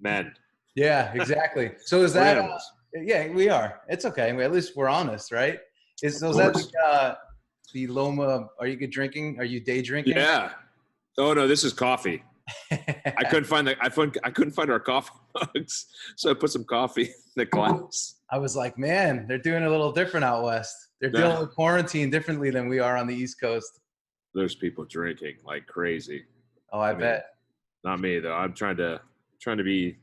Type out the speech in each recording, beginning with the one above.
Men. Yeah, exactly. So is We're that, animals. yeah, we are. It's okay. At least we're honest, right? Of So is that course. the Loma, are you good drinking? Are you day drinking? Yeah. Oh no, this is coffee. I couldn't find I couldn't find our coffee mugs, so I put some coffee in the glass. I was like, man, they're doing a little different out west. They're dealing with quarantine differently than we are on the East Coast. There's people drinking like crazy. Oh, I bet. mean, not me though. I'm trying to be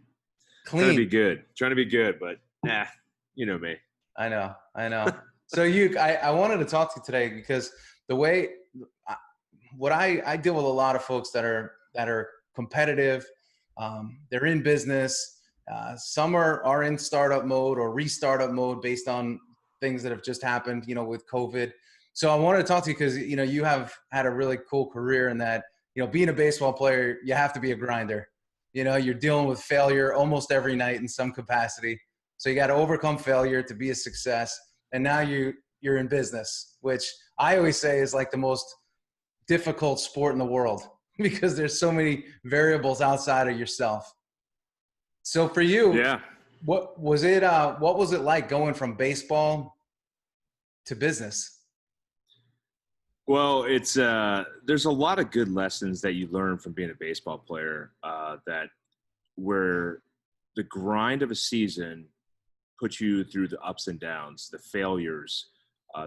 Clean. good. Trying to be good, but you know me. I know. So I wanted to talk to you today because the way what I deal with a lot of folks that are competitive. They're in business. Some are in startup mode or restartup mode based on things that have just happened, with COVID. So I wanted to talk to you because, you have had a really cool career in that, being a baseball player, you have to be a grinder. You're dealing with failure almost every night in some capacity. So you got to overcome failure to be a success. And now you're in business, which I always say is like the most difficult sport in the world because there's so many variables outside of yourself. So for you, Yeah. what was it like going from baseball to business? Well, it's there's a lot of good lessons that you learn from being a baseball player. That where the grind of a season puts you through the ups and downs, the failures,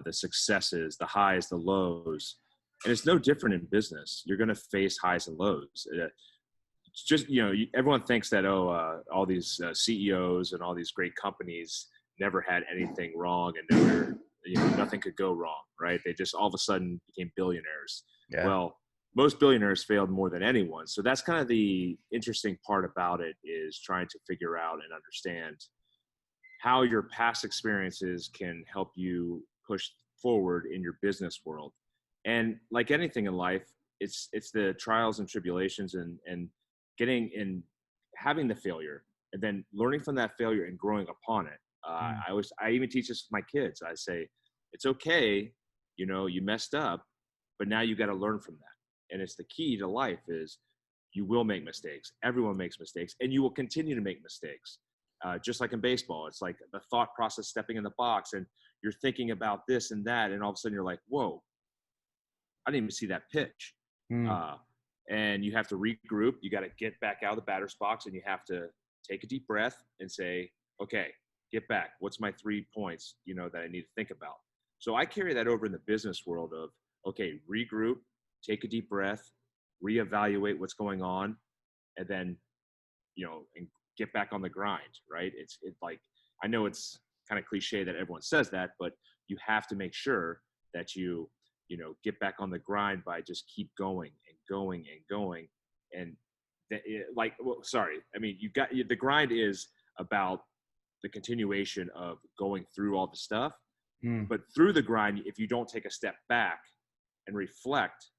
the successes, the highs, the lows, and it's no different in business. You're going to face highs and lows. It's just everyone thinks that all these CEOs and all these great companies never had anything wrong and never nothing could go wrong, right? They just all of a sudden became billionaires. Yeah. Well, most billionaires failed more than anyone. So that's kind of the interesting part about it, is trying to figure out and understand how your past experiences can help you push forward in your business world. And like anything in life, it's the trials and tribulations and getting in, having the failure and then learning from that failure and growing upon it. I even teach this with my kids. I say, it's okay, you messed up, but now you got to learn from that. And it's the key to life is you will make mistakes. Everyone makes mistakes, and you will continue to make mistakes. Just like in baseball, it's like the thought process, stepping in the box, and you're thinking about this and that, and all of a sudden you're like, whoa, I didn't even see that pitch. And you have to regroup. You got to get back out of the batter's box, and you have to take a deep breath and say, okay, get back. What's my 3 points, that I need to think about? So I carry that over in the business world of, okay, regroup, take a deep breath, reevaluate what's going on, and then, and get back on the grind, right? It's like, I know it's kind of cliche that everyone says that, but you have to make sure that you get back on the grind by just keep going and going and going. And the grind is about the continuation of going through all the stuff. But through the grind, if you don't take a step back and reflect,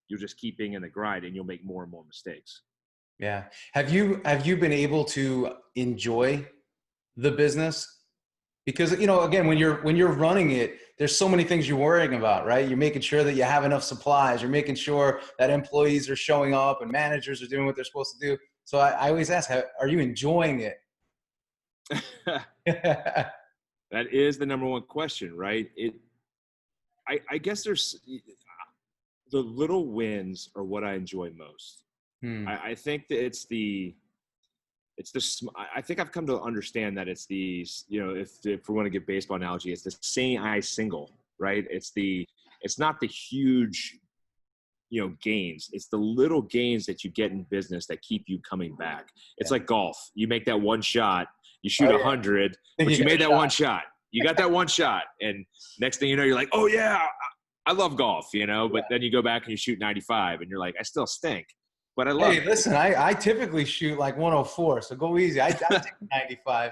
you'll just keep being in the grind and you'll make more and more mistakes. Yeah. Have you been able to enjoy the business? Because, again, when you're running it, there's so many things you're worrying about, right? You're making sure that you have enough supplies. You're making sure that employees are showing up and managers are doing what they're supposed to do. So I always ask, are you enjoying it? That is the number one question, right? I guess there's the little wins are what I enjoy most. I think that I think I've come to understand that it's the, if we want to give baseball analogy, it's the seeing eye single, right? It's not the huge, gains. It's the little gains that you get in business that keep you coming back. It's like golf. You make that one shot, you shoot 100, but you made that one shot. You got that one shot. And next thing you know, you're like, oh yeah, I love golf, but then you go back and you shoot 95 and you're like, I still stink. But I love it. Listen, I typically shoot like 104, so go easy. I take 95.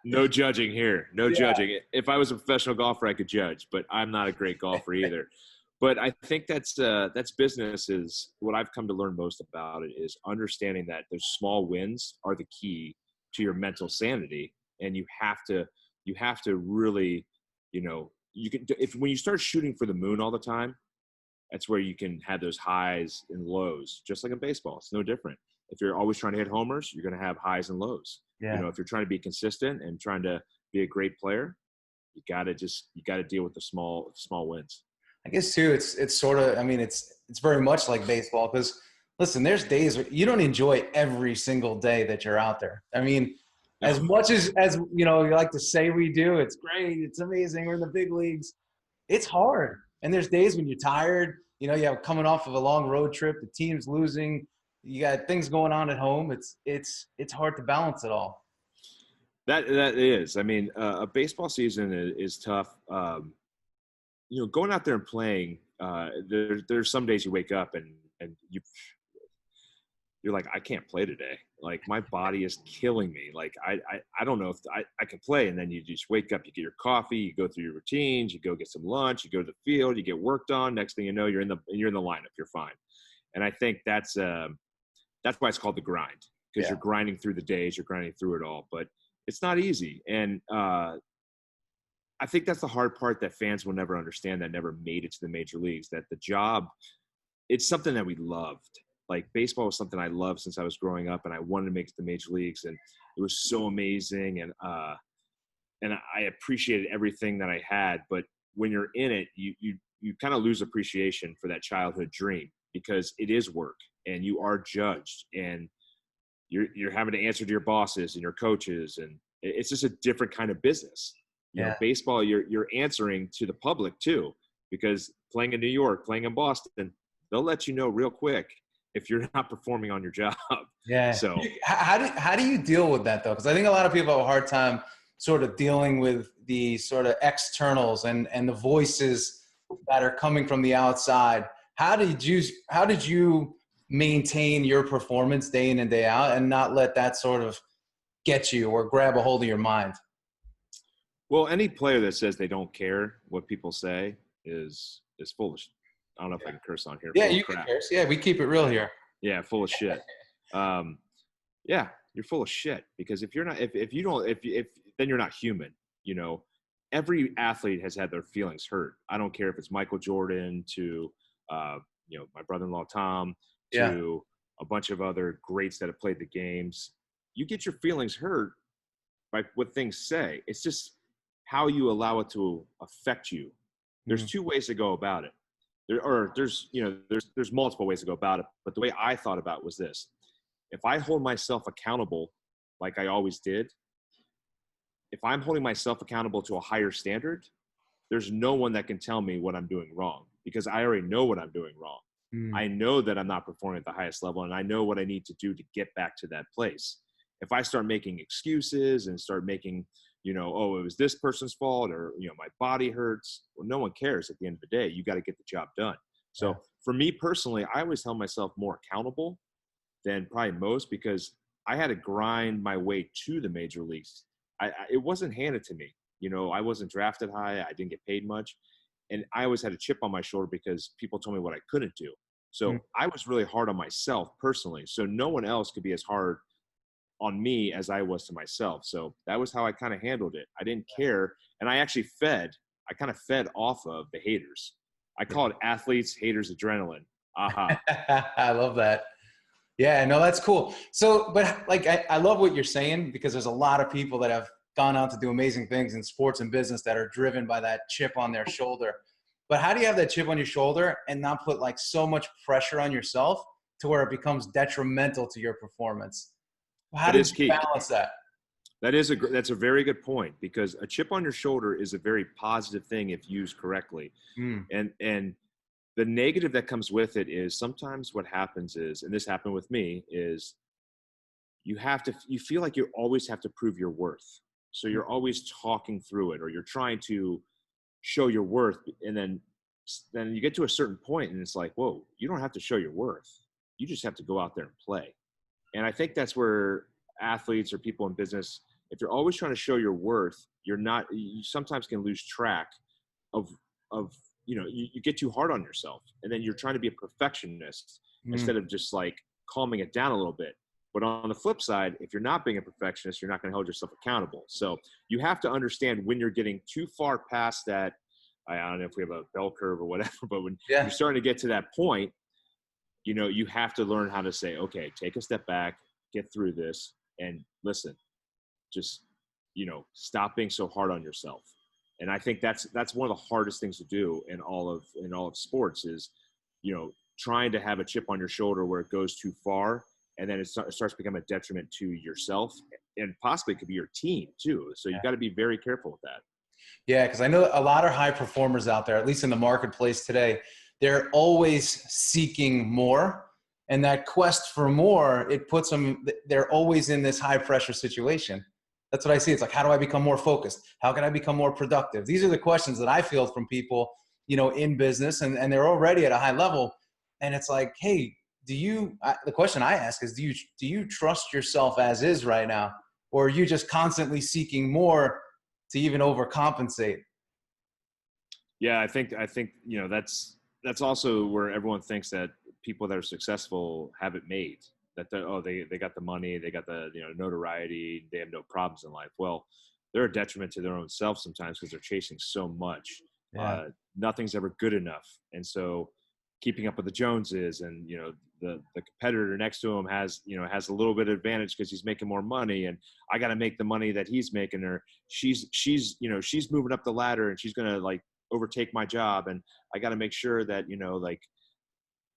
No judging here. No judging. If I was a professional golfer, I could judge, but I'm not a great golfer either. But I think that's business. Is what I've come to learn most about it is understanding that those small wins are the key to your mental sanity, and you have to really, when you start shooting for the moon all the time, That's where you can have those highs and lows, just like in baseball. It's no different. If you're always trying to hit homers, you're going to have highs and lows. Yeah. If you're trying to be consistent and trying to be a great player, you got to deal with the small wins. I guess too, it's sort of, I mean, it's very much like baseball, because listen, there's days where you don't enjoy every single day that you're out there. I mean, as much as you like to say we do, it's great, it's amazing, we're in the big leagues. It's hard. And there's days when you're tired, you have coming off of a long road trip, the team's losing, you got things going on at home. It's hard to balance it all. That is. I mean, a baseball season is tough. Going out there and playing, there's some days you wake up and you're like, I can't play today. Like, my body is killing me. Like, I don't know if I can play. And then you just wake up, you get your coffee, you go through your routines, you go get some lunch, you go to the field, you get worked on. Next thing you know, you're in the lineup, you're fine. And I think that's why it's called the grind, because you're grinding through the days, you're grinding through it all. But it's not easy. And I think that's the hard part that fans will never understand, that never made it to the major leagues, that the job, it's something that we loved. Like, baseball was something I loved since I was growing up, and I wanted to make it to the major leagues, and it was so amazing. And I appreciated everything that I had. But when you're in it, you kind of lose appreciation for that childhood dream, because it is work and you are judged, and you're having to answer to your bosses and your coaches. And it's just a different kind of business. Baseball, you're answering to the public too, because playing in New York, playing in Boston, they'll let you know real quick if you're not performing on your job. Yeah. So how do you deal with that though? Because I think a lot of people have a hard time sort of dealing with the sort of externals and the voices that are coming from the outside. How did you maintain your performance day in and day out and not let that sort of get you or grab a hold of your mind? Well, any player that says they don't care what people say is foolish. I don't know if I can curse on here. Yeah, you can curse. Yeah, we keep it real here. Yeah, full of shit. Yeah, you're full of shit, because if you're not, if you don't, if then you're not human. Every athlete has had their feelings hurt. I don't care if it's Michael Jordan to, my brother-in-law Tom, to a bunch of other greats that have played the games. You get your feelings hurt by what things say. It's just how you allow it to affect you. There's two ways to go about it. There's multiple ways to go about it. But the way I thought about it was this: if I hold myself accountable, like I always did, if I'm holding myself accountable to a higher standard, there's no one that can tell me what I'm doing wrong, because I already know what I'm doing wrong. I know that I'm not performing at the highest level, and I know what I need to do to get back to that place. If I start making excuses and start making, it was this person's fault, or, my body hurts, well, no one cares at the end of the day. You got to get the job done. So for me personally, I always held myself more accountable than probably most, because I had to grind my way to the major leagues. It wasn't handed to me. I wasn't drafted high. I didn't get paid much. And I always had a chip on my shoulder because people told me what I couldn't do. So I was really hard on myself personally. So no one else could be as hard on me as I was to myself. So that was how I kind of handled it. I didn't care. And I actually I kind of fed off of the haters. I call it athletes, haters, adrenaline. Aha. I love that. Yeah, no, that's cool. So, but like, I love what you're saying, because there's a lot of people that have gone out to do amazing things in sports and business that are driven by that chip on their shoulder. But how do you have that chip on your shoulder and not put like so much pressure on yourself to where it becomes detrimental to your performance? How did you balance that? That's a very good point, because a chip on your shoulder is a very positive thing if used correctly. And the negative that comes with it is sometimes what happens is, and this happened with me, is you feel like you always have to prove your worth. So you're always talking through it, or you're trying to show your worth. And then you get to a certain point and it's like, whoa, you don't have to show your worth. You just have to go out there and play. And I think that's where athletes or people in business, if you're always trying to show your worth, you sometimes can lose track of you get too hard on yourself, and then you're trying to be a perfectionist instead of just like calming it down a little bit. But on the flip side, if you're not being a perfectionist, you're not going to hold yourself accountable. So you have to understand when you're getting too far past that I don't know if we have a bell curve or whatever, but when Yeah. you're starting to get to that point, you know, you have to learn how to say, okay, take a step back, get through this, and listen, just, you know, stop being so hard on yourself. And I think that's one of the hardest things to do in all of sports is, you know, trying to have a chip on your shoulder where it goes too far, and then it starts becoming a detriment to yourself, and possibly it could be your team too. So you got to be very careful with that. Yeah, because I know a lot of high performers out there, at least in the marketplace today, they're always seeking more. And that quest for more, it puts them, they're always in this high pressure situation. That's what I see. It's like, how do I become more focused? How can I become more productive? These are the questions that I field from people, you know, in business, and they're already at a high level. And it's like, hey, the question I ask is, do you trust yourself as is right now? Or are you just constantly seeking more to even overcompensate? Yeah, I think you know that's also where everyone thinks that people that are successful have it made. That they got the money, they got the, you know, notoriety, they have no problems in life. Well, they're a detriment to their own self sometimes because they're chasing so much. Yeah. Nothing's ever good enough, and so keeping up with the Joneses, and you know, the competitor next to him has, you know, has a little bit of advantage because he's making more money, and I got to make the money that he's making, or she's you know, she's moving up the ladder and she's gonna like overtake my job, and I got to make sure that, you know, like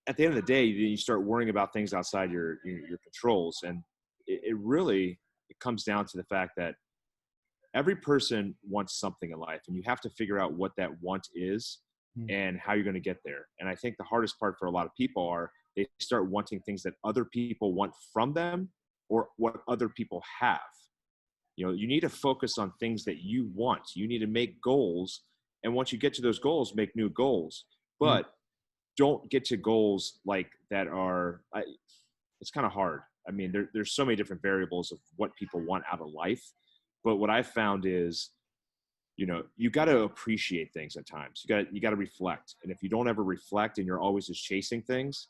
at the end of the day you start worrying about things outside your controls, and it really, it comes down to the fact that every person wants something in life, and you have to figure out what that want is Mm. and how you're going to get there. And I think the hardest part for a lot of people are they start wanting things that other people want from them or what other people have. You know, you need to focus on things that you want. You need to make goals, and once you get to those goals, make new goals. Mm. But don't get to goals like that are it's kind of hard. I mean, there's so many different variables of what people want out of life. But what I've found is, you know, you got to appreciate things at times. You got to reflect. And if you don't ever reflect and you're always just chasing things,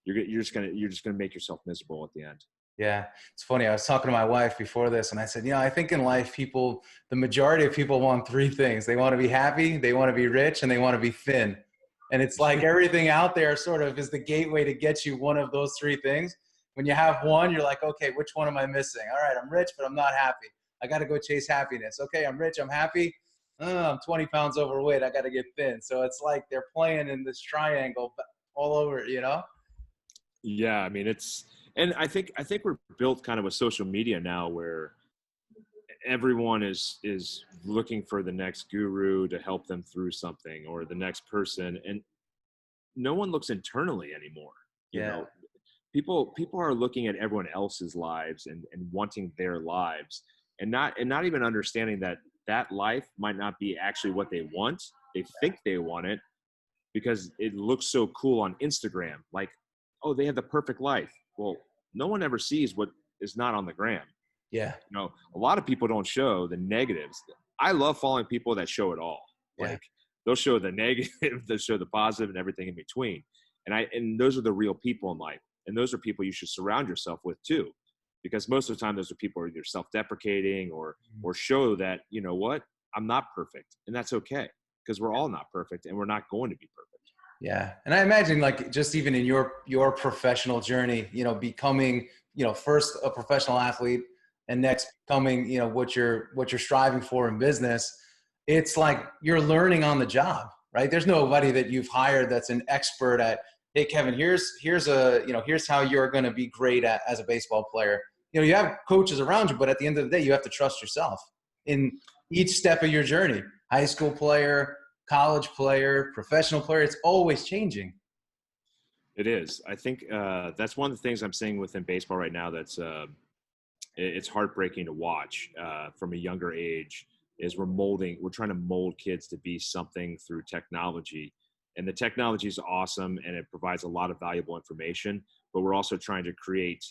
you're just gonna make yourself miserable at the end. Yeah, it's funny. I was talking to my wife before this, and I said, you know, I think in life, the majority of people want three things. They want to be happy, they want to be rich, and they want to be thin. And it's like everything out there sort of is the gateway to get you one of those three things. When you have one, you're like, okay, which one am I missing? All right, I'm rich, but I'm not happy. I got to go chase happiness. Okay, I'm rich, I'm happy. I'm 20 pounds overweight. I got to get thin. So it's like they're playing in this triangle all over, you know? Yeah, I mean, and I think we're built kind of with social media now where everyone is looking for the next guru to help them through something, or the next person, and no one looks internally anymore. You Yeah. know, people are looking at everyone else's lives and wanting their lives, and not even understanding that that life might not be actually what they want. They think they want it because it looks so cool on Instagram, like, oh, they have the perfect life. Well, no one ever sees what is not on the gram. Yeah. You know, a lot of people don't show the negatives. I love following people that show it all. Yeah. Like, they'll show the negative, they'll show the positive, and everything in between. And those are the real people in life. And those are people you should surround yourself with too. Because most of the time those are people who are either self-deprecating or show that, you know what, I'm not perfect. And that's okay. Because we're all not perfect, and we're not going to be perfect. Yeah. And I imagine like just even in your professional journey, you know, becoming, you know, first a professional athlete and next becoming, you know, what you're striving for in business, it's like you're learning on the job, right? There's nobody that you've hired that's an expert at, hey Kevin, here's how you're going to be great as a baseball player. You know, you have coaches around you, but at the end of the day, you have to trust yourself in each step of your journey. High school player, college player, professional player, it's always changing. It is. I think that's one of the things I'm seeing within baseball right now. It's heartbreaking to watch from a younger age. Is we're trying to mold kids to be something through technology, and the technology is awesome and it provides a lot of valuable information. But we're also trying to create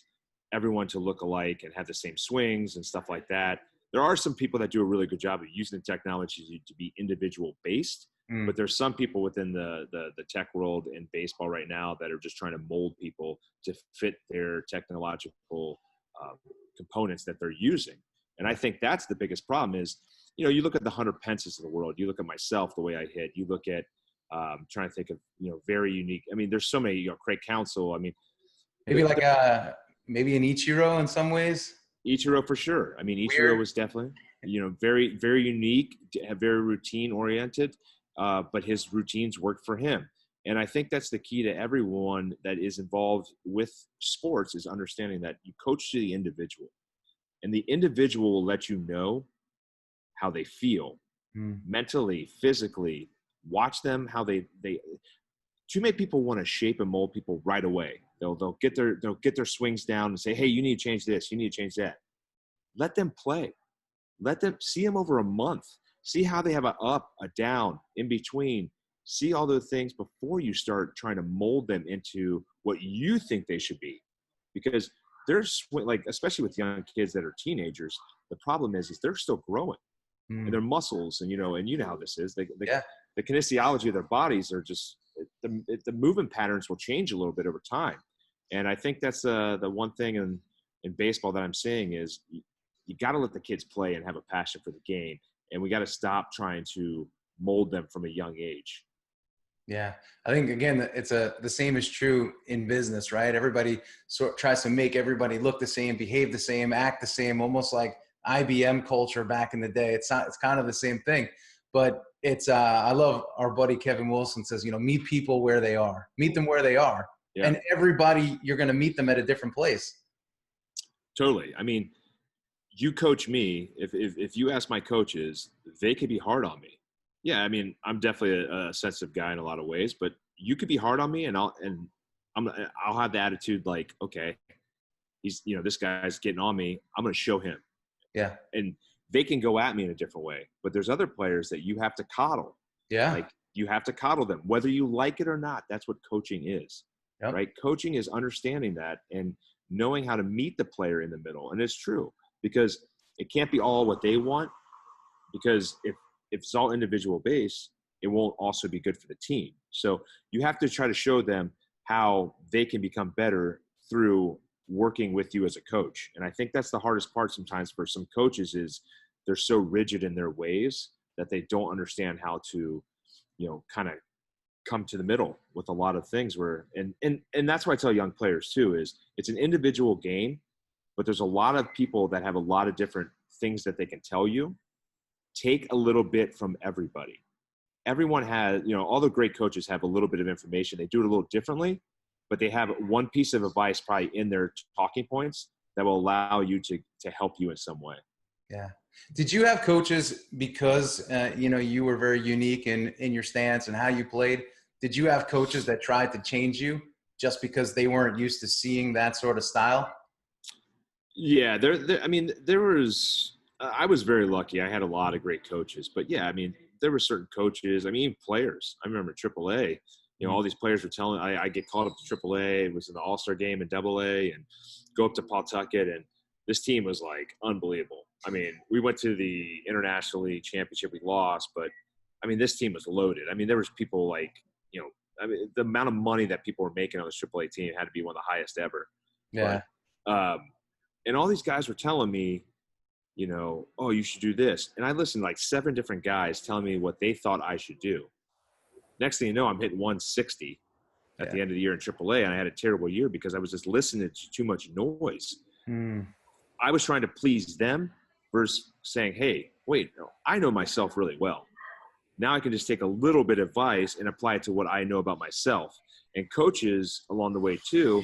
everyone to look alike and have the same swings and stuff like that. There are some people that do a really good job of using the technology to be individual based, Mm. but there's some people within the tech world in baseball right now that are just trying to mold people to fit their technological components that they're using. And I think that's the biggest problem is you know, you look at the Hunter Pences of the world, you look at myself, the way I hit, you look at, trying to think of, you know, very unique. I mean, there's so many, you know, Craig Counsell. I mean, Maybe like maybe an Ichiro in some ways. Ichiro for sure. I mean, Ichiro Weird. was definitely, you know, very, very unique, very routine oriented, but his routines worked for him. And I think that's the key to everyone that is involved with sports, is understanding that you coach to the individual, and the individual will let you know how they feel mentally, physically. Watch them, how they too many people want to shape and mold people right away. They'll get their swings down and say, hey, you need to change this, you need to change that. Let them play. Let them see them over a month. See how they have an up, a down, in between. See all those things before you start trying to mold them into what you think they should be. Because there's, like, especially with young kids that are teenagers, the problem is they're still growing. And their muscles, and you know how this is. The kinesiology of their bodies are just, the movement patterns will change a little bit over time. And I think that's the one thing in baseball that I'm seeing is you got to let the kids play and have a passion for the game, and we got to stop trying to mold them from a young age. Yeah, I think again, the same is true in business, right? Everybody tries to make everybody look the same, behave the same, act the same, almost like IBM culture back in the day. It's kind of the same thing, but it's I love our buddy Kevin Wilson says, you know, meet people where they are, meet them where they are. Yeah. And everybody, you're going to meet them at a different place. Totally. I mean, you coach me. If you ask my coaches, they could be hard on me. Yeah. I mean, I'm definitely a sensitive guy in a lot of ways, but you could be hard on me, and I'll have the attitude like, okay, he's, you know, this guy's getting on me, I'm going to show him. Yeah. And they can go at me in a different way, but there's other players that you have to coddle. Yeah. Like, you have to coddle them, whether you like it or not. That's what coaching is. Yep. Right? Coaching is understanding that and knowing how to meet the player in the middle. And it's true, because it can't be all what they want, because if it's all individual based, it won't also be good for the team. So you have to try to show them how they can become better through working with you as a coach. And I think that's the hardest part sometimes for some coaches, is they're so rigid in their ways that they don't understand how to, you know, kind of come to the middle with a lot of things where, and that's why I tell young players too, is it's an individual game, but there's a lot of people that have a lot of different things that they can tell you. Take a little bit from everybody. Everyone has, you know, all the great coaches have a little bit of information. They do it a little differently, but they have one piece of advice probably in their talking points that will allow you to help you in some way. Yeah. Did you have coaches, because, you know, you were very unique in your stance and how you played? Did you have coaches that tried to change you just because they weren't used to seeing that sort of style? Yeah. I mean, I was very lucky. I had a lot of great coaches, but yeah, I mean, there were certain coaches, I mean, even players. I remember AAA, you know, all these players were telling, I get called up to AAA. It was in the All-Star game in AA, and go up to Pawtucket, and this team was like unbelievable. I mean, we went to the International League Championship. We lost, but I mean, this team was loaded. I mean, there was people like, you know, I mean, the amount of money that people were making on this AAA team had to be one of the highest ever. Yeah. But, and all these guys were telling me, you know, oh, you should do this. And I listened to like 7 different guys telling me what they thought I should do. Next thing you know, I'm hitting 160 at the end of the year in AAA, and I had a terrible year because I was just listening to too much noise. I was trying to please them versus saying, hey, wait, no, I know myself really well. Now I can just take a little bit of advice and apply it to what I know about myself. And coaches along the way too,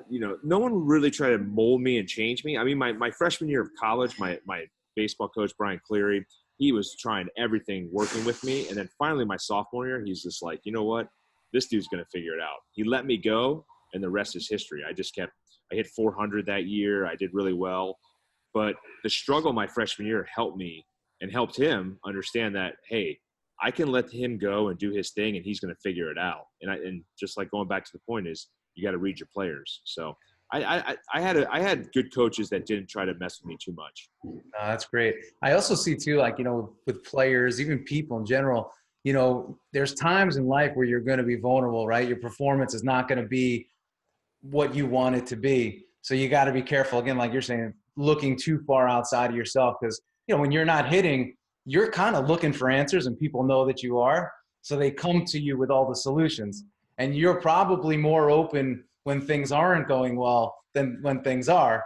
you know, no one really tried to mold me and change me. I mean, my freshman year of college, my baseball coach, Brian Cleary, he was trying everything working with me. And then finally my sophomore year, he's just like, you know what, this dude's going to figure it out. He let me go, and the rest is history. I hit 400 that year. I did really well. But the struggle my freshman year helped me and helped him understand that, hey, I can let him go and do his thing, and he's going to figure it out. And just like going back to the point is, you got to read your players. So I had good coaches that didn't try to mess with me too much. That's great. I also see too, like, you know, with players, even people in general, you know, there's times in life where you're going to be vulnerable, right? Your performance is not going to be what you want it to be. So you got to be careful, again, like you're saying, looking too far outside of yourself, because you know, when you're not hitting, you're kind of looking for answers and people know that you are. So they come to you with all the solutions. And you're probably more open when things aren't going well than when things are.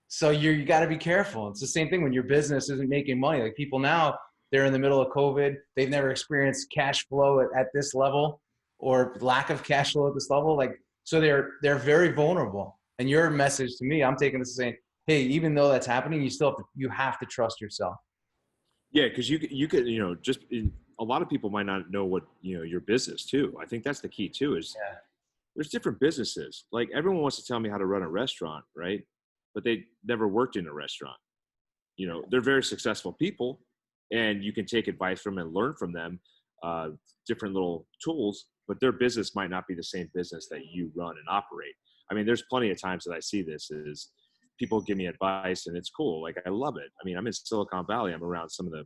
So you got to be careful. It's the same thing when your business isn't making money. Like people now, they're in the middle of COVID. They've never experienced cash flow at this level or lack of cash flow at this level. Like, so they're very vulnerable. And your message to me, I'm taking this as saying, hey, even though that's happening, you have to trust yourself. Yeah, because you could a lot of people might not know what your business too. I think that's the key too. Is Yeah. there's different businesses. Like everyone wants to tell me how to run a restaurant, right? But they never worked in a restaurant. They're very successful people, and you can take advice from and learn from them, different little tools. But their business might not be the same business that you run and operate. I mean, there's plenty of times that I see this is people give me advice and it's cool. Like I love it. I mean, I'm in Silicon Valley. I'm around some of the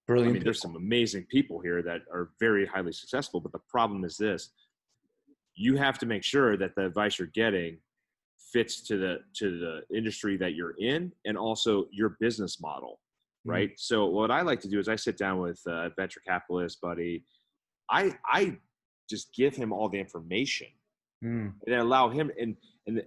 Brilliant. there's some amazing people here that are very highly successful. But the problem is this: you have to make sure that the advice you're getting fits to the industry that you're in and also your business model, right? Mm-hmm. So what I like to do is I sit down with a venture capitalist buddy. I just give him all the information and allow him and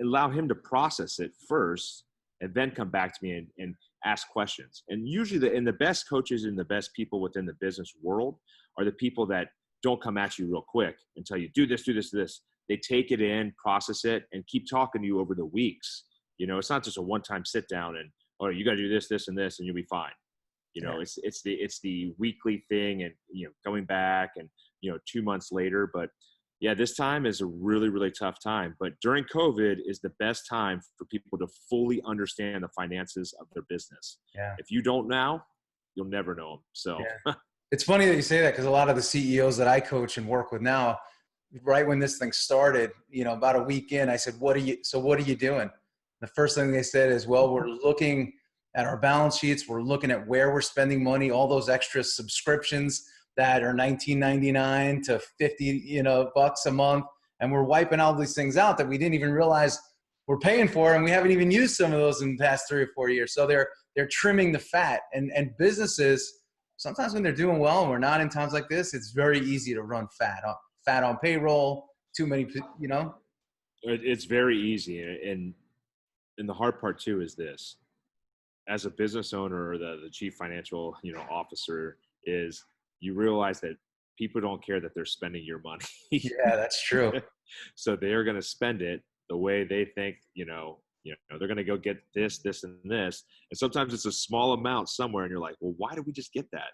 allow him to process it first and then come back to me and ask questions. And usually the best coaches and the best people within the business world are the people that don't come at you real quick and tell you, do this, do this, do this. They take it in, process it, and keep talking to you over the weeks. It's not just a one-time sit down and, oh, you got to do this, this, and this, and you'll be fine. It's the weekly thing, and going back and 2 months later. But yeah, this time is a really, really tough time. But during COVID is the best time for people to fully understand the finances of their business. Yeah. If you don't now, you'll never know them. So yeah. It's funny that you say that, because a lot of the CEOs that I coach and work with now, right when this thing started, about a week in, I said, what are you doing? The first thing they said is, well, we're looking at our balance sheets. We're looking at where we're spending money, all those extra subscriptions that are $19.99 to $50, bucks a month. And we're wiping all these things out that we didn't even realize we're paying for. And we haven't even used some of those in the past 3 or 4 years. So they're trimming the fat, and businesses, sometimes when they're doing well and we're not in times like this, it's very easy to run fat on payroll, too many, It's very easy. And the hard part too is this: as a business owner or the chief financial, officer, is you realize that people don't care that they're spending your money. Yeah, that's true. So they're going to spend it the way they think, they're going to go get this, this, and this. And sometimes it's a small amount somewhere, and you're like, well, why did we just get that?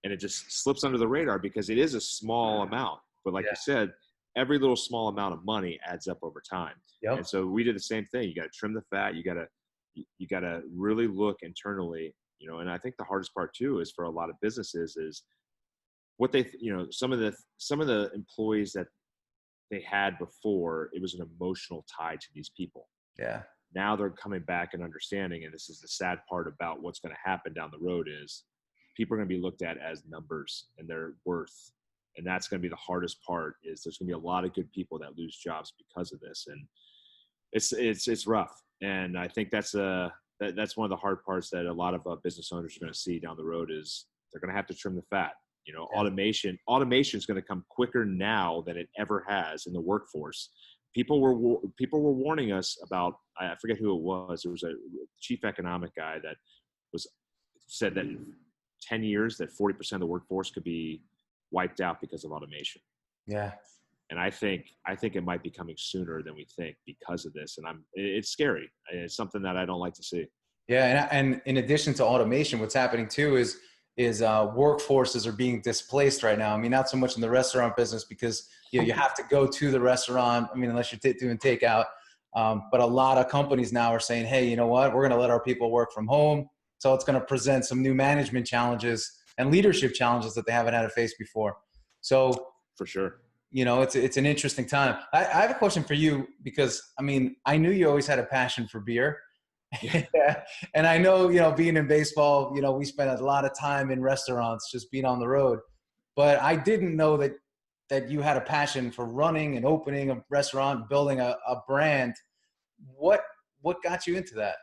And it just slips under the radar because it is a small amount. But like you said, every little small amount of money adds up over time. Yep. And so we did the same thing. You got to trim the fat. You got to really look internally, and I think the hardest part too is for a lot of businesses is what they, some of the employees that they had before, it was an emotional tie to these people. Yeah. Now they're coming back and understanding. And this is the sad part about what's going to happen down the road is people are going to be looked at as numbers and their worth. And that's going to be the hardest part, is there's going to be a lot of good people that lose jobs because of this. And it's rough. And I think that's one of the hard parts that a lot of business owners are going to see down the road, is they're going to have to trim the fat. Automation is going to come quicker now than it ever has in the workforce. People were warning us about, I forget who it was. There was a chief economic guy that said that in 10 years that 40% of the workforce could be wiped out because of automation. Yeah. And I think it might be coming sooner than we think because of this. And it's scary. It's something that I don't like to see. Yeah. And in addition to automation, what's happening too is workforces are being displaced right now. I mean, not so much in the restaurant business, because you have to go to the restaurant. I mean, unless you're doing takeout. But a lot of companies now are saying, hey, you know what? We're going to let our people work from home. So it's going to present some new management challenges and leadership challenges that they haven't had to face before. So for sure, it's an interesting time. I have a question for you, because I mean, I knew you always had a passion for beer. Yeah. And I know, being in baseball, we spent a lot of time in restaurants, just being on the road. But I didn't know that you had a passion for running and opening a restaurant, building a brand. What got you into that?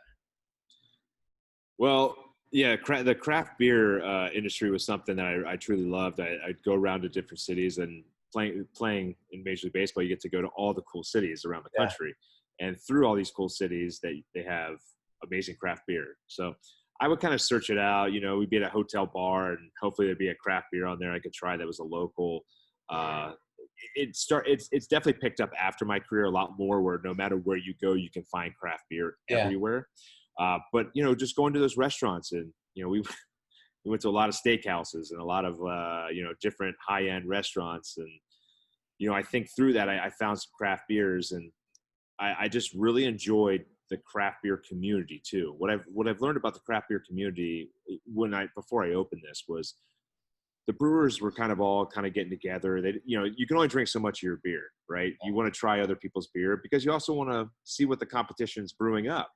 Well, Yeah, the craft beer industry was something that I truly loved. I'd go around to different cities, and playing in Major League Baseball, you get to go to all the cool cities around the Yeah. country, and through all these cool cities, they have amazing craft beer. So I would kind of search it out. You know, we'd be at a hotel bar, and hopefully there'd be a craft beer on there I could try that was a local. Uh, it's definitely picked up after my career a lot more, where no matter where you go, you can find craft beer Yeah. everywhere. But you know, just going to those restaurants, and you know, we went to a lot of steakhouses and a lot of you know, different high end restaurants, and you know, I think through that I found some craft beers, and I just really enjoyed the craft beer community too. What I've learned about the craft beer community before I opened this was the brewers were kind of all kind of getting together. They, you know, you can only drink so much of your beer, right? You want to try other people's beer because you also want to see what the competition's brewing up.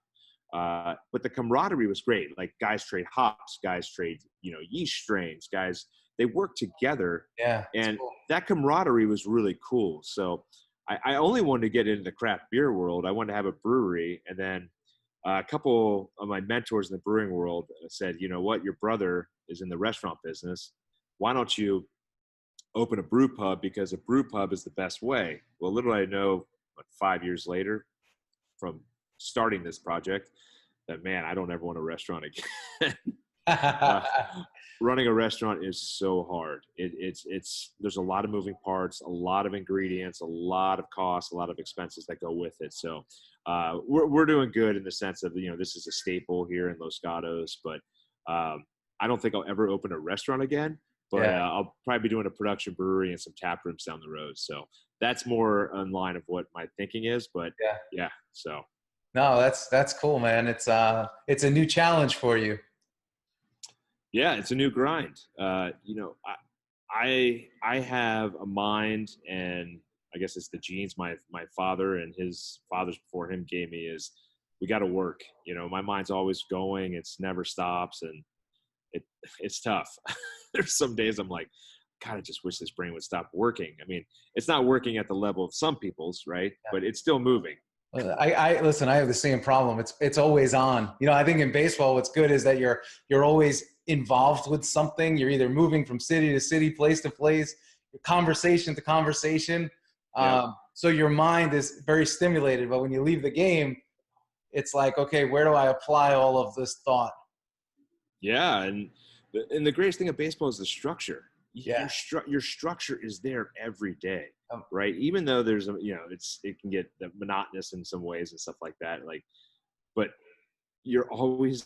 But the camaraderie was great. Like, guys trade hops, guys trade, you know, yeast strains, guys, they work together. Yeah. And Cool. that camaraderie was really cool. So I only wanted to get into the craft beer world. I wanted to have a brewery. And then a couple of my mentors in the brewing world said, you know what, your brother is in the restaurant business. Why don't you open a brew pub, because a brew pub is the best way. Well, little I know, 5 years later from starting this project, that, man, I don't ever want a restaurant again. uh, Running a restaurant is so hard. It's there's a lot of moving parts, a lot of ingredients, a lot of costs, a lot of expenses that go with it. So we're doing good in the sense of, you know, this is a staple here in Los Gatos, but I don't think I'll ever open a restaurant again. But Yeah. I'll probably be doing a production brewery and some tap rooms down the road. So that's more in line of what my thinking is. But Yeah. yeah, so. No, that's cool, man. It's a new challenge for you. Yeah, it's a new grind. You know, I have a mind, and I guess it's the genes my father and his fathers before him gave me, is we got to work. You know, my mind's always going. It's never stops, and it's tough. There's some days I'm like, God, I just wish this brain would stop working. I mean, it's not working at the level of some people's, right? Yeah. But it's still moving. I listen. I have the same problem. It's always on. You know, I think in baseball, what's good is that you're always involved with something. You're either moving from city to city, place to place, conversation to conversation. Yeah. So your mind is very stimulated. But when you leave the game, it's like, okay, where do I apply all of this thought? Yeah, and the greatest thing of baseball is the structure. Yeah. Your structure is there every day, Um, right? Even though there's a, you know, it can get monotonous in some ways and stuff like that. Like, but you always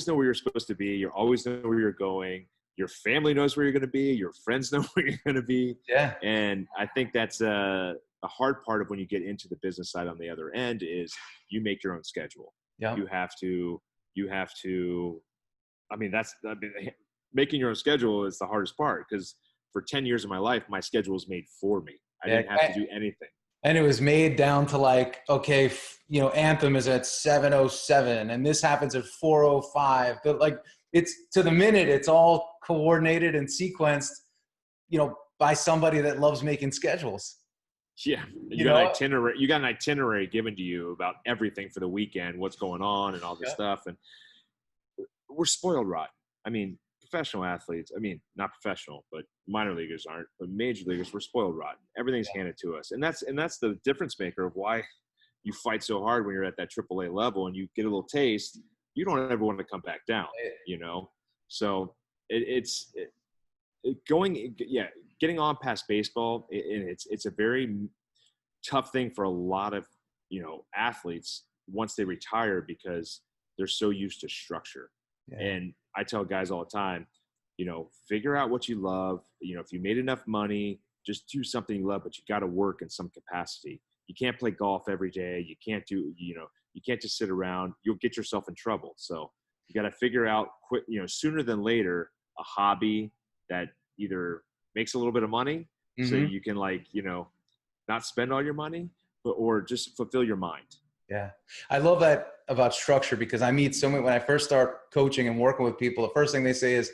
know where you're supposed to be. You always know where you're going. Your family knows where you're going to be. Your friends know where you're going to be. yeah. And I think that's a hard part of when you get into the business side on the other end is you make your own schedule. Yeah. You have to, I mean, making your own schedule is the hardest part, because for 10 years of my life, my schedule was made for me. I didn't have to do anything. And it was made down to like, okay, you know, Anthem is at 7:07 and this happens at 4:05. But like, it's to the minute, it's all coordinated and sequenced, you know, by somebody that loves making schedules. Yeah. You got an itinerary given to you about everything for the weekend, what's going on and all this stuff. And we're spoiled rotten. I mean, professional athletes, I mean, not professional, but minor leaguers aren't, but major leaguers, we're spoiled rotten. Everything's handed to us. And that's the difference maker of why you fight so hard when you're at that AAA level and you get a little taste. You don't ever want to come back down, you know? So getting on past baseball, it's a very tough thing for a lot of, you know, athletes once they retire, because they're so used to structure. Yeah. And I tell guys all the time, you know, figure out what you love. You know, if you made enough money, just do something you love, but you got to work in some capacity. You can't play golf every day. You can't just sit around. You'll get yourself in trouble. So you got to figure out quick, you know, sooner than later, a hobby that either makes a little bit of money, so you can, like, you know, not spend all your money, or just fulfill your mind. Yeah. I love that about structure, because I meet so many, when I first start coaching and working with people, the first thing they say is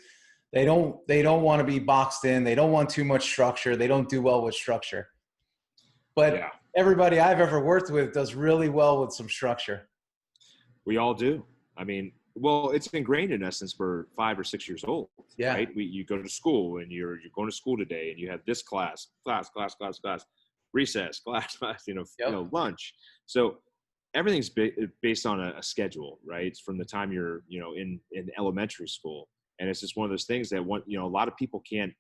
they don't want to be boxed in. They don't want too much structure. They don't do well with structure. But everybody I've ever worked with does really well with some structure. We all do. I mean, Well, it's ingrained in us since we're 5 or 6 years old, Yeah. right? You go to school and you're going to school today, and you have this class, recess, class, Yep. lunch. So everything's based on a schedule, right? It's from the time you're, in elementary school, and it's just one of those things that a lot of people can't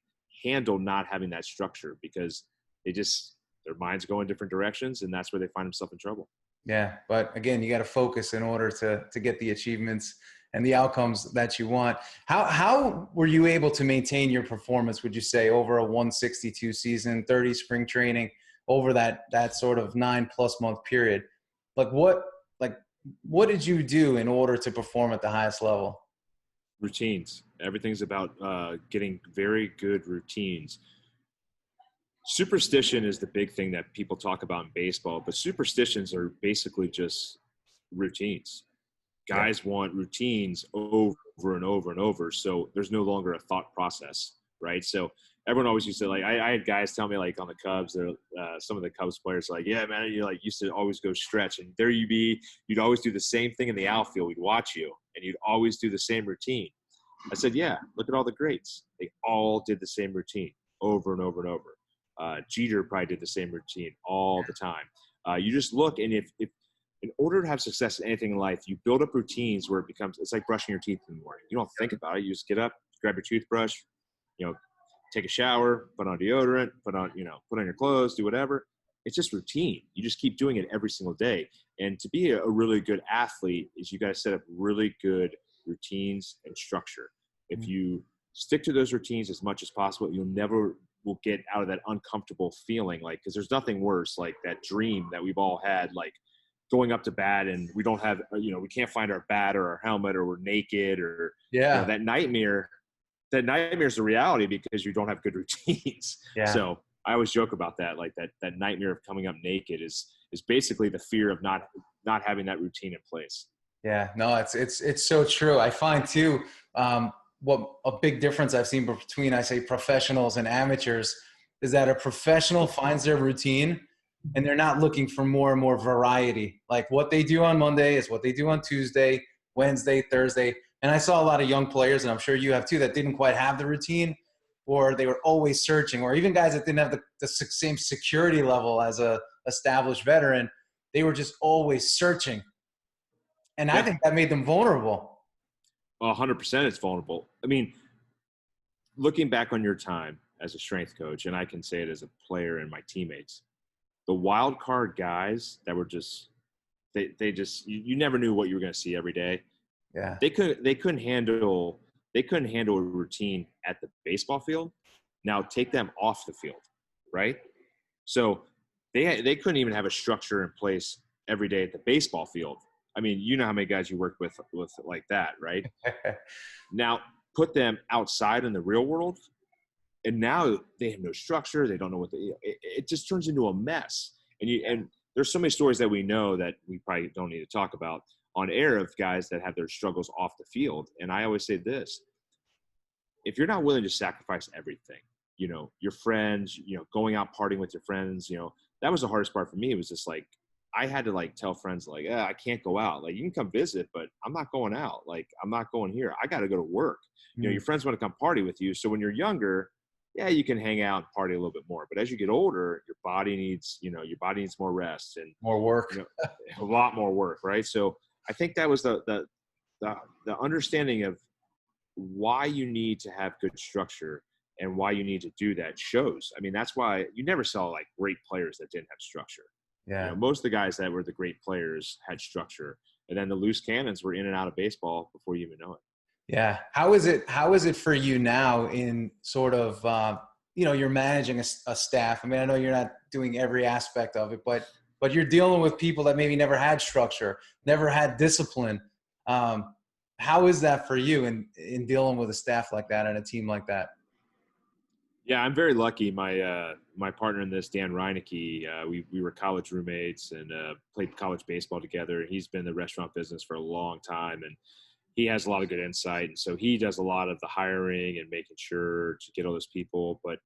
handle not having that structure because their minds go in different directions, and that's where they find themselves in trouble. Yeah, but again, you got to focus in order to get the achievements and the outcomes that you want. How were you able to maintain your performance, would you say, over a 162 season, 30 spring training, over that sort of 9+ month period? Like what did you do in order to perform at the highest level? Routines. Everything's about getting very good routines. Superstition is the big thing that people talk about in baseball, but superstitions are basically just routines. Yeah. Guys want routines over and over and over, so there's no longer a thought process, right? So everyone always used to I had guys tell me on the Cubs, some of the Cubs players yeah, man, you used to always go stretch, and there you be, you'd always do the same thing in the outfield. We'd watch you, and you'd always do the same routine. I said, yeah, look at all the greats. They all did the same routine over and over and over. Jeter probably did the same routine all the time. You just look, and if in order to have success in anything in life, you build up routines where it's like brushing your teeth in the morning. You don't think about it. You just get up, grab your toothbrush, take a shower, put on deodorant, put on your clothes, do whatever. It's just routine. You just keep doing it every single day. And to be a really good athlete is you got to set up really good routines and structure. If you stick to those routines as much as possible, you'll never will get out of that uncomfortable feeling, because there's nothing worse like that dream that we've all had, going up to bat and we don't have, we can't find our bat or our helmet, or we're naked, or that nightmare. That nightmare is a reality because you don't have good routines. Yeah. So I always joke about that, that nightmare of coming up naked is basically the fear of not having that routine in place. Yeah, no, it's so true. I find too, what a big difference I've seen between, I say, professionals and amateurs is that a professional finds their routine and they're not looking for more and more variety. Like what they do on Monday is what they do on Tuesday, Wednesday, Thursday. And I saw a lot of young players, and I'm sure you have too, that didn't quite have the routine, or they were always searching, or even guys that didn't have the same security level as a established veteran. They were just always searching. And I think that made them vulnerable. 100% it's vulnerable. I mean, looking back on your time as a strength coach, and I can say it as a player and my teammates, the wild card guys that were just, you never knew what you were going to see every day. Yeah. They couldn't handle a routine at the baseball field. Now take them off the field, right? So they couldn't even have a structure in place every day at the baseball field. I mean, you know how many guys you work with like that, right? Now put them outside in the real world, and now they have no structure. They don't know it just turns into a mess. And there's so many stories that we know that we probably don't need to talk about on air of guys that have their struggles off the field. And I always say this: if you're not willing to sacrifice everything, your friends, going out partying with your friends, that was the hardest part for me. It was just I had to tell friends I can't go out. You can come visit, but I'm not going out. I'm not going here. I got to go to work. Your friends want to come party with you. So when you're younger, yeah, you can hang out and party a little bit more. But as you get older, your body needs more rest and more work, a lot more work. Right. So I think that was the understanding of why you need to have good structure and why you need to do that shows. I mean, that's why you never saw great players that didn't have structure. Yeah. Most of the guys that were the great players had structure, and then the loose cannons were in and out of baseball before you even know it. Yeah. How is it for you now in sort of, you're managing a staff? I mean, I know you're not doing every aspect of it, but you're dealing with people that maybe never had structure, never had discipline. How is that for you in dealing with a staff like that and a team like that? Yeah, I'm very lucky. My partner in this, Dan Reinecke, we were college roommates and played college baseball together. He's been in the restaurant business for a long time, and he has a lot of good insight. And so he does a lot of the hiring and making sure to get all those people. But,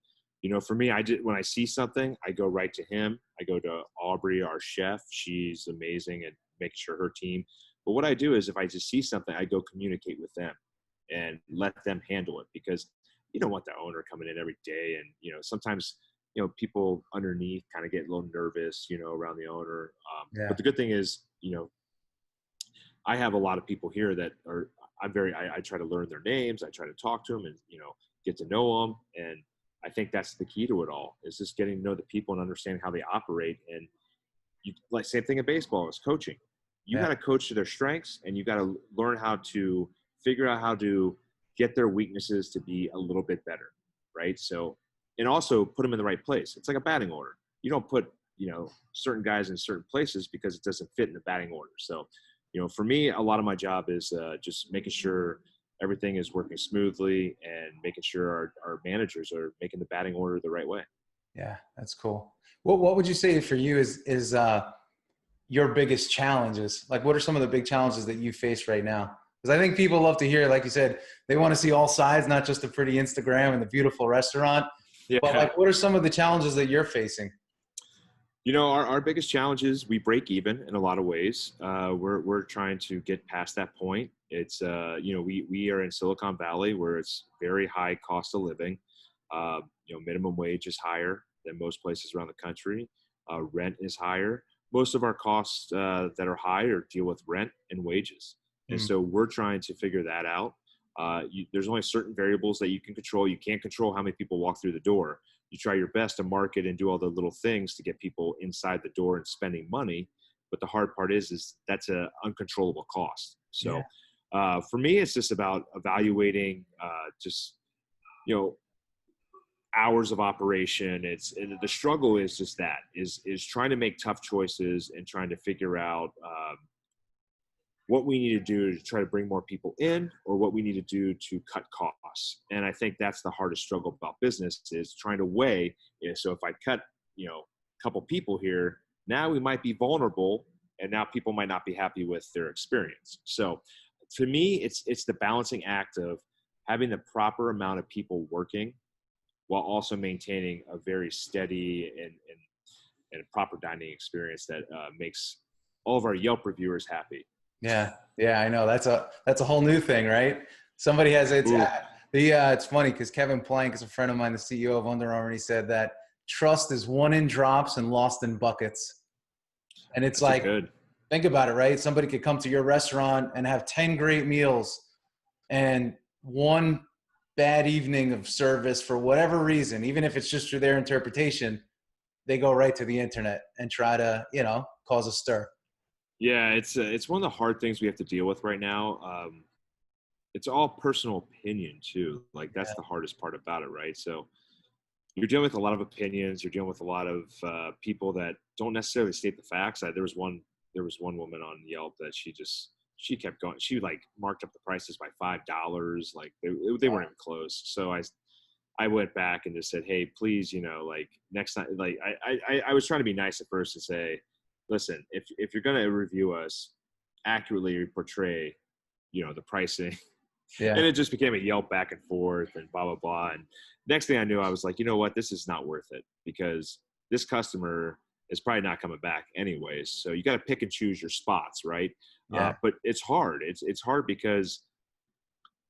for me, when I see something, I go right to him. I go to Aubrey, our chef. She's amazing at making sure her team. But what I do is if I just see something, I go communicate with them and let them handle it, because you don't want the owner coming in every day. And, sometimes, people underneath kind of get a little nervous, around the owner. Yeah. But the good thing is, I have a lot of people here that are, I try to learn their names. I try to talk to them and, get to know them. And I think that's the key to it all, is just getting to know the people and understand how they operate. And like same thing in baseball as coaching. You got to coach to their strengths, and you got to learn how to figure out how to get their weaknesses to be a little bit better. Right. So, and also put them in the right place. It's like a batting order. You don't put, certain guys in certain places because it doesn't fit in the batting order. So, for me, a lot of my job is just making sure everything is working smoothly and making sure our managers are making the batting order the right way. Yeah, that's cool. What would you say for you is your biggest challenges? Like, what are some of the big challenges that you face right now? Because I think people love to hear, like you said, they want to see all sides, not just the pretty Instagram and the beautiful restaurant. Yeah. But like, what are some of the challenges that you're facing? Our biggest challenge is we break even in a lot of ways. We're trying to get past that point. It's, we are in Silicon Valley, where it's very high cost of living. Minimum wage is higher than most places around the country. Rent is higher. Most of our costs that are high deal with rent and wages. And so we're trying to figure that out. There's only certain variables that you can control. You can't control how many people walk through the door. You try your best to market and do all the little things to get people inside the door and spending money. But the hard part is that's an uncontrollable cost. So for me, it's just about evaluating hours of operation. The struggle is just that is trying to make tough choices and trying to figure out what we need to do to try to bring more people in, or what we need to do to cut costs. And I think that's the hardest struggle about business, is trying to weigh. So if I cut, a couple people here, now we might be vulnerable, and now people might not be happy with their experience. So to me, it's the balancing act of having the proper amount of people working while also maintaining a very steady and proper dining experience that makes all of our Yelp reviewers happy. Yeah. I know that's a whole new thing, right? Somebody has it. It's funny because Kevin Plank is a friend of mine, the CEO of Under Armour, and he said that trust is won in drops and lost in buckets. And it's That's like, good. Think about it, right? Somebody could come to your restaurant and have 10 great meals, and one bad evening of service for whatever reason, even if it's just through their interpretation, they go right to the internet and try to, cause a stir. Yeah, it's one of the hard things we have to deal with right now. It's all personal opinion too. Like that's the hardest part about it, right? So you're dealing with a lot of opinions. You're dealing with a lot of people that don't necessarily state the facts. There was one woman on Yelp that she kept going. She like marked up the prices by $5. Like they weren't even close. So I went back and just said, hey, please, like next time, like I was trying to be nice at first and say, listen, if you're going to review us, accurately portray, the pricing. Yeah. And it just became a Yelp back and forth and blah, blah, blah. And next thing I knew, I was like, you know what, this is not worth it, because this customer is probably not coming back anyways. So you got to pick and choose your spots, right? Yeah. But it's hard. It's hard because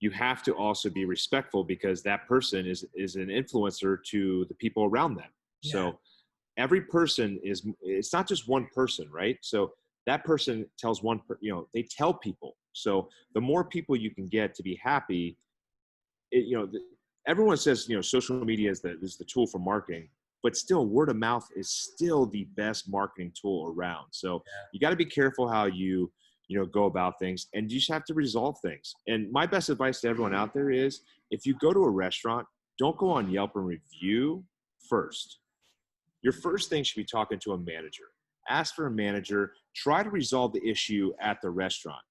you have to also be respectful, because that person is an influencer to the people around them. Yeah. So every person it's not just one person, right? So that person tells they tell people. So the more people you can get to be happy, everyone says, social media is the tool for marketing, but still word of mouth is still the best marketing tool around. So you got to be careful how you go about things, and you just have to resolve things. And my best advice to everyone out there is, if you go to a restaurant, don't go on Yelp and review first. Your first thing should be talking to a manager. Ask for a manager. Try to resolve the issue at the restaurant.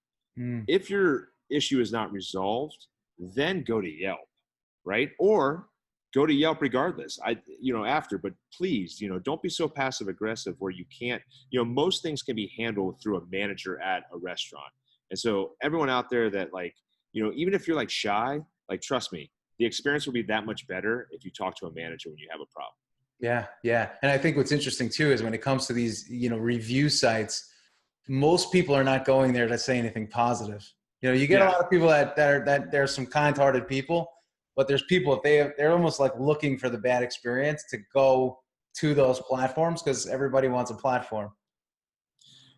If your issue is not resolved, then go to Yelp, right? Or go to Yelp regardless. After, but please, don't be so passive aggressive where you can't, most things can be handled through a manager at a restaurant. And so everyone out there that even if you're shy, trust me, the experience will be that much better if you talk to a manager when you have a problem. Yeah. And I think what's interesting too is when it comes to these, review sites, most people are not going there to say anything positive. You know, you get a lot of people that there's some kind-hearted people, but there's people they're almost like looking for the bad experience to go to those platforms because everybody wants a platform.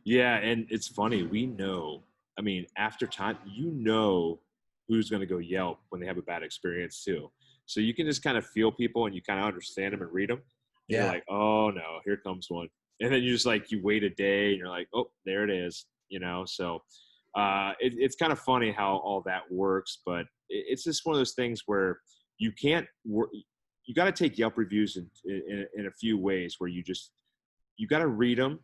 Yeah, and it's funny. We know. I mean, after time, you know who's going to go Yelp when they have a bad experience too. So you can just kind of feel people and you kind of understand them and read them. And you're like, oh no, here comes one. And then you just like, you wait a day and you're like, oh, there it is. You know, so it's kind of funny how all that works, but it's just one of those things where you can't work. You got to take Yelp reviews in a few ways where you got to read them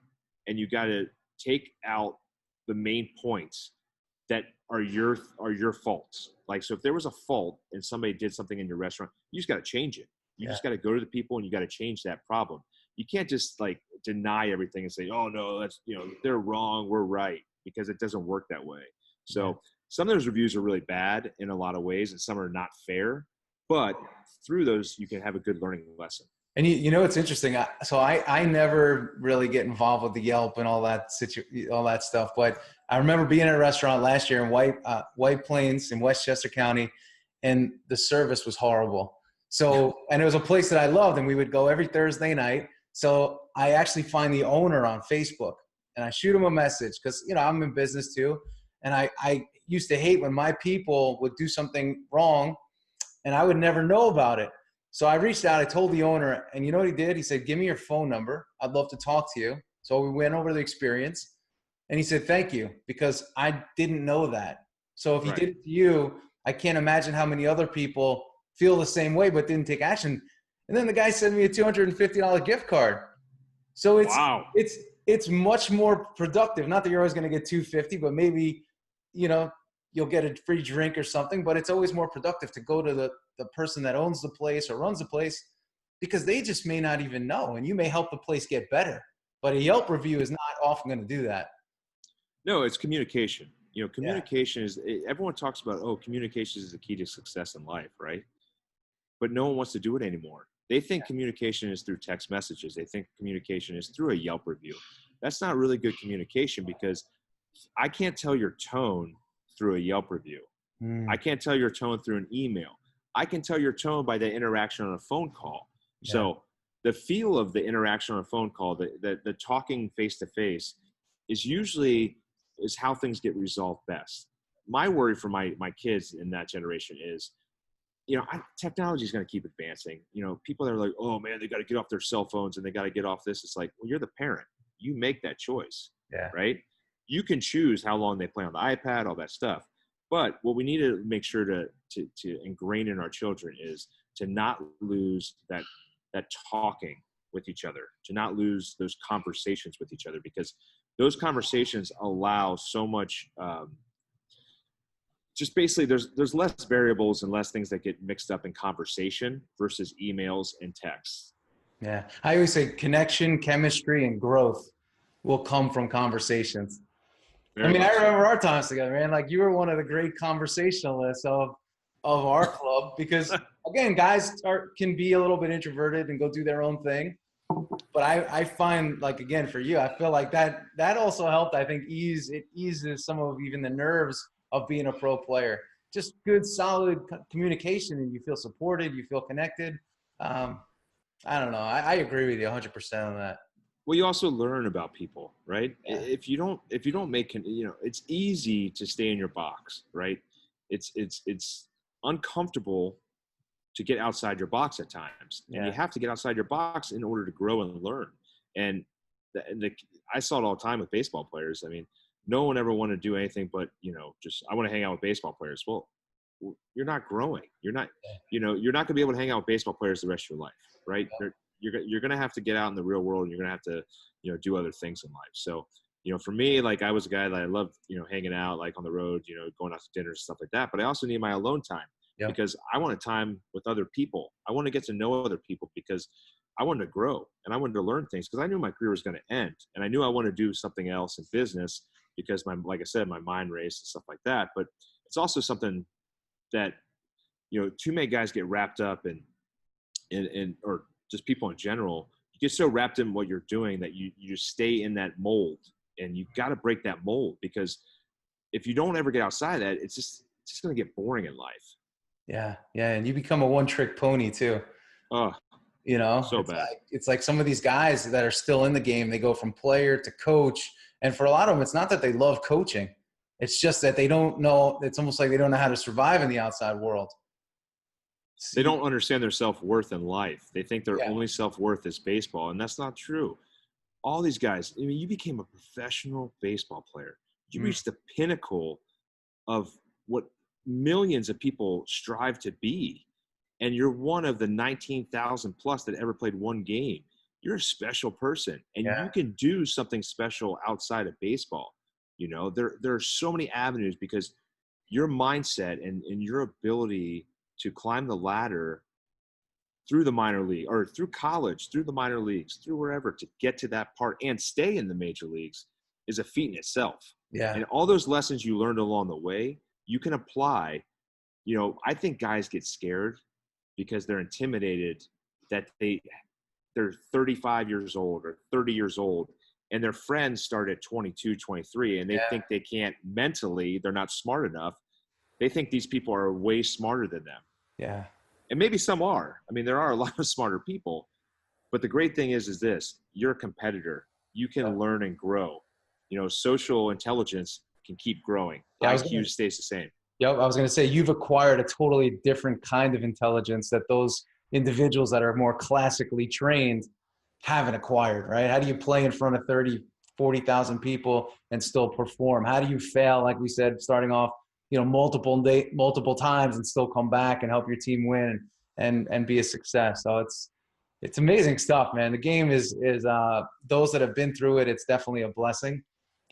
and you got to take out the main points that are your faults. Like, so if there was a fault and somebody did something in your restaurant, you just got to change it. You just got to go to the people and you got to change that problem. You can't just like deny everything and say, oh no, that's, you know, they're wrong, we're right, because it doesn't work that way. So some of those reviews are really bad in a lot of ways and some are not fair, but through those you can have a good learning lesson. And you know, it's interesting. I never really get involved with the Yelp and all that stuff. But I remember being at a restaurant last year in White Plains in Westchester County, and the service was horrible. So, and it was a place that I loved, and we would go every Thursday night. So I actually find the owner on Facebook, and I shoot him a message because, you know, I'm in business too, and I used to hate when my people would do something wrong, and I would never know about it. So I reached out, I told the owner, and you know what he did? He said, give me your phone number. I'd love to talk to you. So we went over the experience, and he said, thank you, because I didn't know that. So if he did it to you, I can't imagine how many other people feel the same way but didn't take action. And then the guy sent me a $250 gift card. So it's much more productive. Not that you're always going to get $250, but maybe, you know, you'll get a free drink or something, but it's always more productive to go to the person that owns the place or runs the place, because they just may not even know, and you may help the place get better. But a Yelp review is not often going to do that. No, it's communication. You know, communication is, everyone talks about, oh, communication is the key to success in life, right? But no one wants to do it anymore. They think communication is through text messages. They think communication is through a Yelp review. That's not really good communication, because I can't tell your tone through a Yelp review. I can't tell your tone through an email. I can tell your tone by the interaction on a phone call. So the feel of the interaction on a phone call, the talking face to face, is usually is how things get resolved best. My worry for my kids in that generation is, you know, technology is going to keep advancing. You know, people that are like, oh man, they got to get off their cell phones and they got to get off this. It's like, well, you're the parent. You make that choice, right? You can choose how long they play on the iPad, all that stuff. But what we need to make sure to ingrain in our children is to not lose that talking with each other, to not lose those conversations with each other, because those conversations allow so much, just basically there's less variables and less things that get mixed up in conversation versus emails and texts. Yeah. I always say connection, chemistry, and growth will come from conversations. I mean, I remember our times together, man. Like, you were one of the great conversationalists of our club, because again, guys can be a little bit introverted and go do their own thing. But I find, like, again, for you, I feel like that also helped, I think, eases some of even the nerves of being a pro player. Just good, solid communication, and you feel supported, you feel connected. I don't know. I agree with you 100% on that. Well, you also learn about people, right? Yeah. If you don't make, you know, it's easy to stay in your box, right? It's uncomfortable to get outside your box at times, and you have to get outside your box in order to grow and learn. And I saw it all the time with baseball players. I mean, no one ever wanted to do anything but, you know, just, I want to hang out with baseball players. Well, you're not growing. You're not, you know, you're not going to be able to hang out with baseball players the rest of your life, right? Yeah. You're going to have to get out in the real world, and you're going to have to, you know, do other things in life. So, you know, for me, like, I was a guy that I loved, you know, hanging out, like, on the road, you know, going out to dinner and stuff like that. But I also need my alone time, because I wanted time with other people. I want to get to know other people, because I wanted to grow and I wanted to learn things, because I knew my career was going to end, and I knew I wanted to do something else in business, because like I said, my mind raced and stuff like that. But it's also something that, you know, too many guys get wrapped up in or just people in general, you get so wrapped in what you're doing that you just stay in that mold, And you've got to break that mold, because if you don't ever get outside of that, it's just going to get boring in life. Yeah. Yeah. And you become a one-trick pony too. Oh, You know, so bad. It's like some of these guys that are still in the game, they go from player to coach. And for a lot of them, it's not that they love coaching. It's just that they don't know. It's almost like they don't know how to survive in the outside world. They don't understand their self-worth in life. They think their Yeah. only self-worth is baseball, and that's not true. All these guys, I mean, you became a professional baseball player. You reached the pinnacle of what millions of people strive to be. And you're one of the 19,000 plus that ever played one game. You're a special person, and Yeah. you can do something special outside of baseball. You know, there are so many avenues, because your mindset and your ability to climb the ladder through the minor league, or through college, through the minor leagues, through wherever, to get to that part and stay in the major leagues is a feat in itself. Yeah. And all those lessons you learned along the way, you can apply. You know, I think guys get scared because they're intimidated that they're 35 years old or 30 years old, and their friends start at 22, 23, and they think they can't mentally, they're not smart enough. They think these people are way smarter than them. Yeah. And maybe some are. I mean, there are a lot of smarter people. But the great thing is this: you're a competitor. You can learn and grow. You know, social intelligence can keep growing. Yeah, IQ stays the same. Yep, I was going to say you've acquired a totally different kind of intelligence that those individuals that are more classically trained haven't acquired, right? How do you play in front of 30, 40,000 people and still perform? How do you fail, like we said, starting off, you know, multiple times and still come back and help your team win and be a success? So it's amazing stuff, man. The game is those that have been through it, it's definitely a blessing.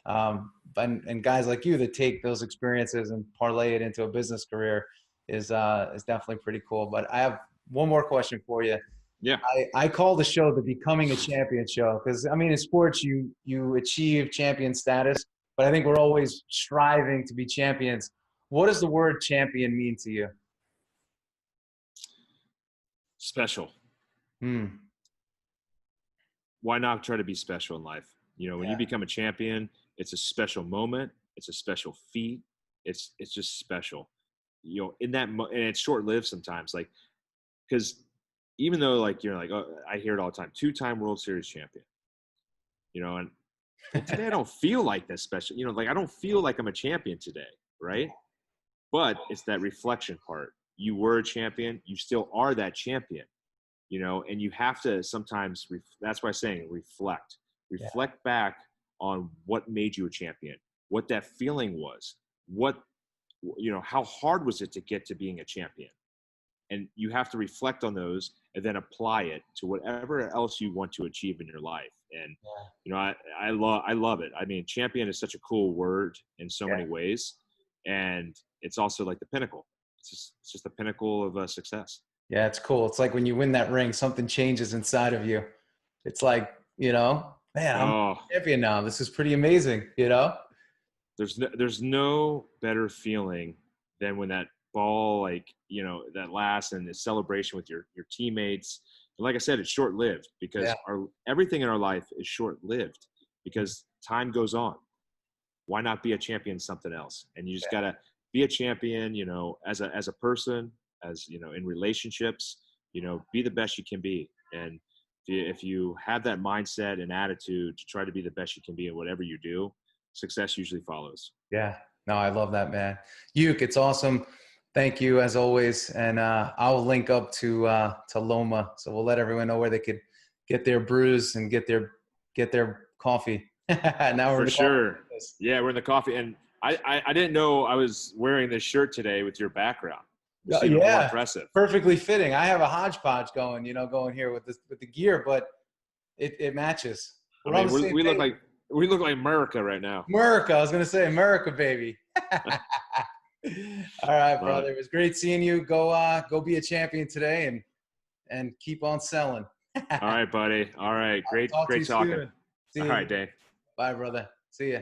And guys like you that take those experiences and parlay it into a business career is definitely pretty cool. But I have one more question for you. Yeah. I call the show the Becoming a Champion show, because I mean, in sports you achieve champion status, but I think we're always striving to be champions. What does the word champion mean to you? Special. Why not try to be special in life? You know, when you become a champion, it's a special moment. It's a special feat. It's just special. You know, and it's short-lived sometimes. Like, because even though, like, you're like, oh, I hear it all the time, 2-time World Series champion. You know, and well, today I don't feel like that special. You know, like, I don't feel like I'm a champion today, right? But it's that reflection part. You were a champion. You still are that champion. You know, and you have to sometimes, that's why I'm saying reflect back on what made you a champion, what that feeling was, you know, how hard was it to get to being a champion? And you have to reflect on those and then apply it to whatever else you want to achieve in your life. And, you know, I love it. I mean, champion is such a cool word in so many ways. And it's also like the pinnacle. It's just the pinnacle of success. Yeah, it's cool. It's like when you win that ring, something changes inside of you. It's like, you know, man, I'm a champion now. This is pretty amazing, you know? There's no better feeling than when that ball, like, you know, that last, and the celebration with your teammates. And like I said, it's short-lived, because everything in our life is short-lived, because time goes on. Why not be a champion something else? And you just got to be a champion, you know, as a person, as, you know, in relationships, you know, be the best you can be. And if you have that mindset and attitude to try to be the best you can be in whatever you do, success usually follows. Yeah. No, I love that, man. YOUK, it's awesome. Thank you as always. And I'll link up to Loma. So we'll let everyone know where they could get their brews and get their coffee. Now we're for sure. Yeah, we're in the coffee. And I didn't know I was wearing this shirt today with your background. It's even more impressive. Perfectly fitting. I have a hodgepodge going here with the gear, but it matches. I mean, we look like America right now. America. I was gonna say America, baby. All right, brother. It was great seeing you. Go be a champion today and keep on selling. All right, buddy. All right. Great talking. All right, Dave. Bye, brother. See ya.